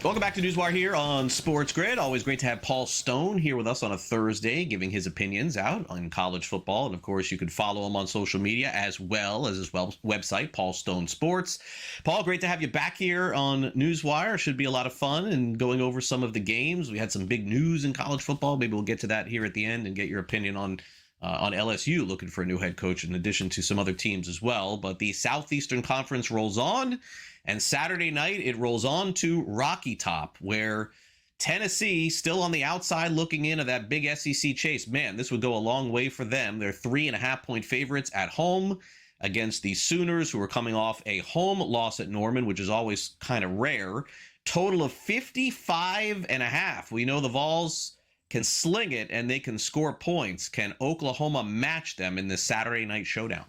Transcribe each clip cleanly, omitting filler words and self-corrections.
Welcome back to NewsWire here on SportsGrid. Always great to have Paul Stone here with us on a Thursday, giving his opinions out on college football. And of course, you can follow him on social media as well as his website, Paul Stone Sports. Paul, great to have you back here on NewsWire. Should be a lot of fun and going over some of the games. We had some big news in college football. Maybe we'll get to that here at the end and get your opinion on LSU looking for a new head coach in addition to some other teams as well. But the Southeastern Conference rolls on. And Saturday night, it rolls on to Rocky Top, where Tennessee, still on the outside looking in of that big SEC chase. Man, this would go a long way for them. They're 3.5-point favorites at home against the Sooners, who are coming off a home loss at Norman, which is always kind of rare. Total of 55.5. We know the Vols can sling it and they can score points. Can Oklahoma match them in this Saturday night showdown?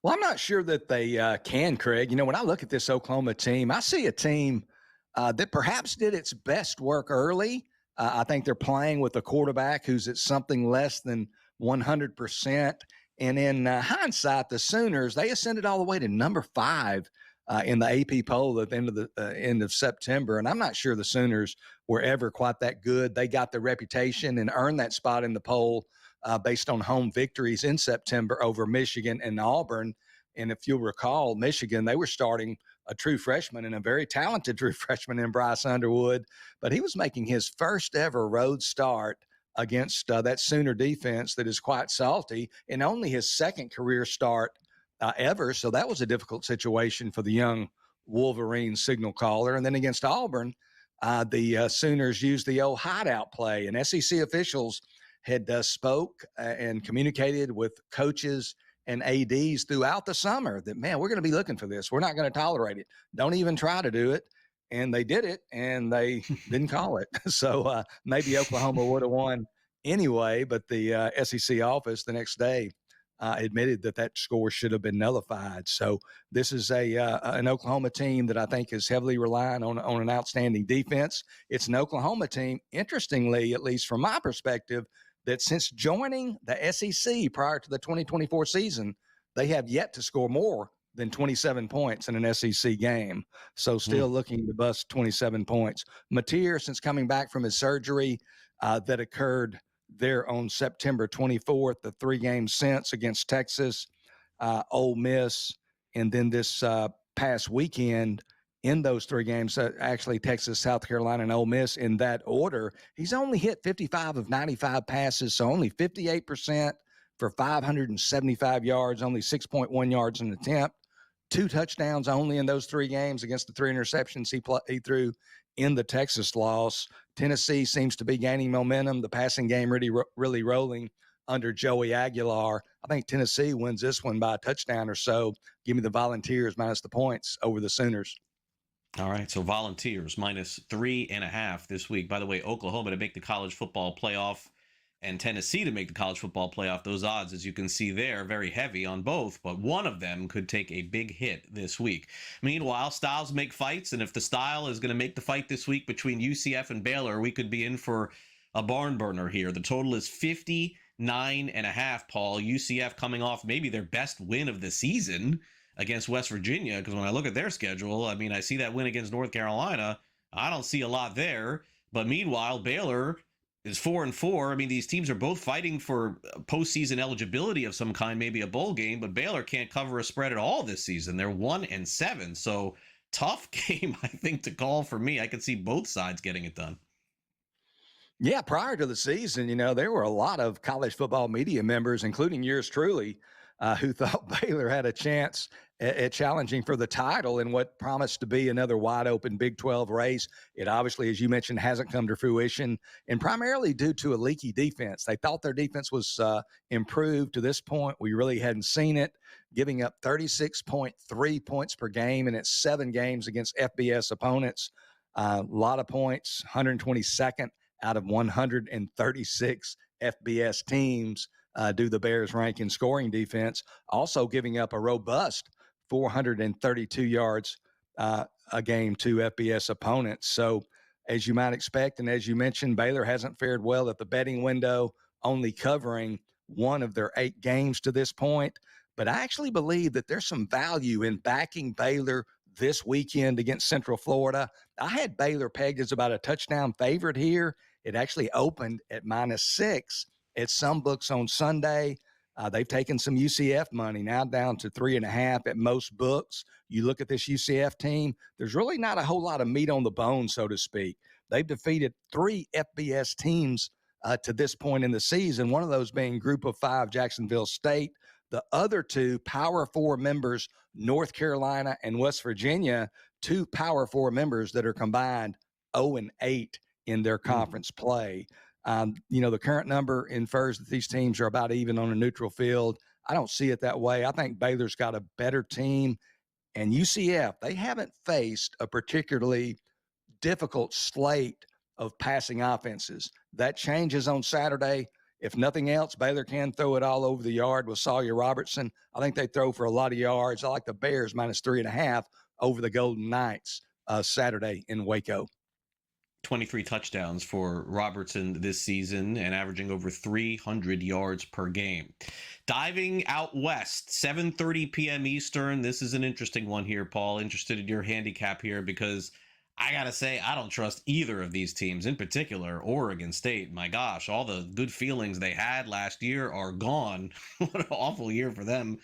Well, I'm not sure that they can, Craig. You know, when I look at this Oklahoma team, I see a team that perhaps did its best work early. I think they're playing with a quarterback who's at something less than 100%. And in hindsight, the Sooners, they ascended all the way to number 5 in the AP poll at the end of September. And I'm not sure the Sooners were ever quite that good. They got the reputation and earned that spot in the poll based on home victories in September over Michigan and Auburn. And if you'll recall, Michigan, they were starting a true freshman and a very talented true freshman in Bryce Underwood, but he was making his first ever road start against that Sooner defense that is quite salty, and only his second career start ever. So that was a difficult situation for the young Wolverine signal caller. And then against Auburn, the Sooners used the old hideout play, and SEC officials had spoke and communicated with coaches and ADs throughout the summer that, man, we're going to be looking for this. We're not going to tolerate it. Don't even try to do it. And they did it, and they didn't call it. So maybe Oklahoma would have won anyway, but the SEC office the next day admitted that score should have been nullified. So this is an Oklahoma team that I think is heavily relying on an outstanding defense. It's an Oklahoma team, interestingly, at least from my perspective, that since joining the SEC prior to the 2024 season, they have yet to score more than 27 points in an SEC game. So still looking to bust 27 points. Mateer, since coming back from his surgery that occurred there on September 24th, the 3 games since against Texas, Ole Miss, and then this past weekend in those 3 games, actually Texas, South Carolina, and Ole Miss in that order, he's only hit 55 of 95 passes, so only 58% for 575 yards, only 6.1 yards an attempt, 2 touchdowns only in those 3 games against the 3 interceptions he threw in the Texas loss. Tennessee seems to be gaining momentum, the passing game really rolling under Joey Aguilar. I think Tennessee wins this one by a touchdown or so. Give me the Volunteers minus the points over the Sooners. All right, so Volunteers minus 3.5 this week. By the way, Oklahoma to make the college football playoff and Tennessee to make the college football playoff. Those odds, as you can see there, very heavy on both, but one of them could take a big hit this week. Meanwhile, styles make fights, and if the style is going to make the fight this week between UCF and Baylor, we could be in for a barn burner here. The total is 59.5, Paul. UCF coming off maybe their best win of the season against West Virginia, because when I look at their schedule, I mean, I see that win against North Carolina. I don't see a lot there. But meanwhile, Baylor is 4-4. I mean, these teams are both fighting for postseason eligibility of some kind, maybe a bowl game, but Baylor can't cover a spread at all this season. They're 1-7. So tough game, I think, to call for me. I could see both sides getting it done. Yeah, prior to the season, you know, there were a lot of college football media members, including yours truly, who thought Baylor had a chance at challenging for the title in what promised to be another wide open Big 12 race. It obviously, as you mentioned, hasn't come to fruition, and primarily due to a leaky defense. They thought their defense was improved to this point. We really hadn't seen it, giving up 36.3 points per game in its 7 games against FBS opponents. A lot of points, 122nd out of 136 FBS teams do the Bears rank in scoring defense, also giving up a robust 432 yards a game to FBS opponents. So as you might expect, and as you mentioned, Baylor hasn't fared well at the betting window, only covering 1 of their 8 games to this point. But I actually believe that there's some value in backing Baylor this weekend against Central Florida. I had Baylor pegged as about a touchdown favorite here. It actually opened at -6 at some books on Sunday. They've taken some UCF money now down to 3.5 at most books. You look at this UCF team, there's really not a whole lot of meat on the bone, so to speak. They've defeated 3 FBS teams to this point in the season, one of those being Group of 5 Jacksonville State. The other 2 Power 4 members, North Carolina and West Virginia, 2 Power 4 members that are combined 0-8 in their conference play. The current number infers that these teams are about even on a neutral field. I don't see it that way. I think Baylor's got a better team. And UCF, they haven't faced a particularly difficult slate of passing offenses. That changes on Saturday. If nothing else, Baylor can throw it all over the yard with Sawyer Robertson. I think they throw for a lot of yards. I like the Bears -3.5 over the Golden Knights Saturday in Waco. 23 touchdowns for Robertson this season and averaging over 300 yards per game. Diving out west, 7:30 p.m. Eastern. This is an interesting one here, Paul. Interested in your handicap here because I got to say, I don't trust either of these teams, in particular Oregon State. My gosh, all the good feelings they had last year are gone. What an awful year for them.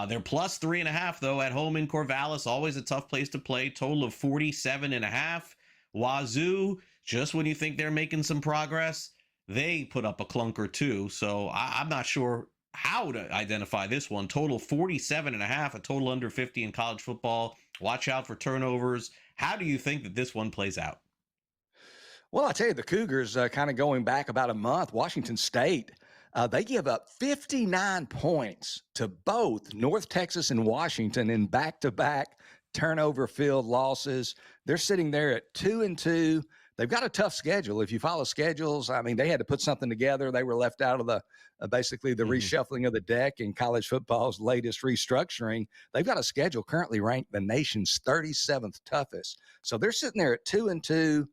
They're +3.5, though, at home in Corvallis. Always a tough place to play. Total of 47.5. Wazoo, just when you think they're making some progress, they put up a clunker too. So I'm not sure how to identify this one. Total 47.5, a total under 50 in college football. Watch out for turnovers. How do you think that this one plays out? Well, I tell you, the Cougars, kind of going back about a month, Washington State, they give up 59 points to both North Texas and Washington in back-to-back turnover-filled losses. They're sitting there at 2-2. They've got a tough schedule. If you follow schedules, I mean, they had to put something together. They were left out of the basically the reshuffling of the deck in college football's latest restructuring. They've got a schedule currently ranked the nation's 37th toughest. So they're sitting there at 2-2.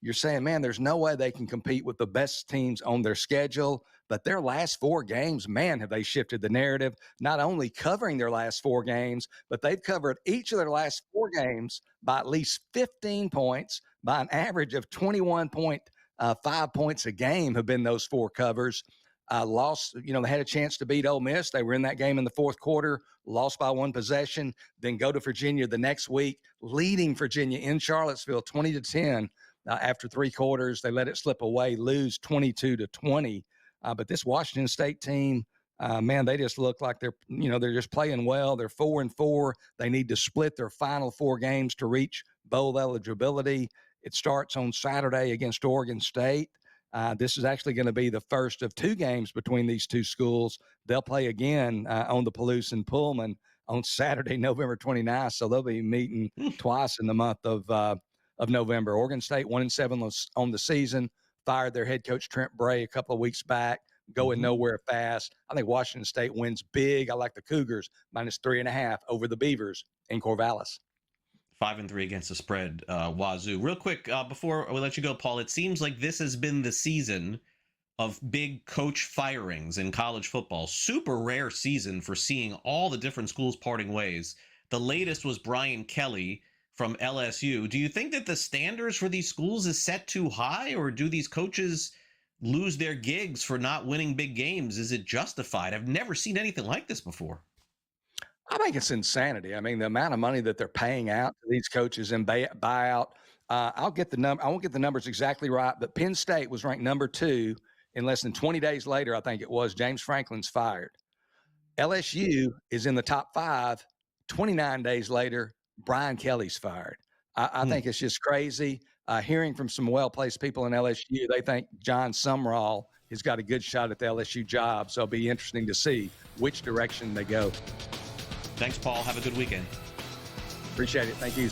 You're saying, man, there's no way they can compete with the best teams on their schedule. But their last 4 games, man, have they shifted the narrative, not only covering their last 4 games, but they've covered each of their last 4 games by at least 15 points, by an average of 21.5 points a game have been those 4 covers. Lost, they had a chance to beat Ole Miss. They were in that game in the fourth quarter, lost by 1 possession, then go to Virginia the next week, leading Virginia in Charlottesville 20-10. After 3 quarters, they let it slip away, lose 22-20. But this Washington State team, man, they just look like they're just playing well. They're 4-4. They need to split their final 4 games to reach bowl eligibility. It starts on Saturday against Oregon State. This is actually going to be the first of 2 games between these 2 schools. They'll play again on the Palouse in Pullman on Saturday, November 29th. So they'll be meeting twice in the month of November. Oregon State 1-7 on the season, fired their head coach Trent Bray a couple of weeks back, going nowhere fast. I think Washington State wins big. I like the Cougars -3.5 over the Beavers in Corvallis. 5-3 against the spread, Wazoo. Real quick, before we let you go, Paul, it seems like this has been the season of big coach firings in college football. Super rare season for seeing all the different schools parting ways. The latest was Brian Kelly from LSU. Do you think that the standards for these schools is set too high, or do these coaches lose their gigs for not winning big games? Is it justified? I've never seen anything like this before. I think it's insanity. I mean, the amount of money that they're paying out to these coaches in buyout. I won't get the numbers exactly right, but Penn State was ranked number 2, and less than 20 days later, I think it was, James Franklin's fired. LSU is in the top 5. 29 days later, Brian Kelly's fired. I think it's just crazy. Hearing from some well-placed people in LSU, they think John Sumrall has got a good shot at the LSU job. So it'll be interesting to see which direction they go. Thanks, Paul. Have a good weekend. Appreciate it. Thank you.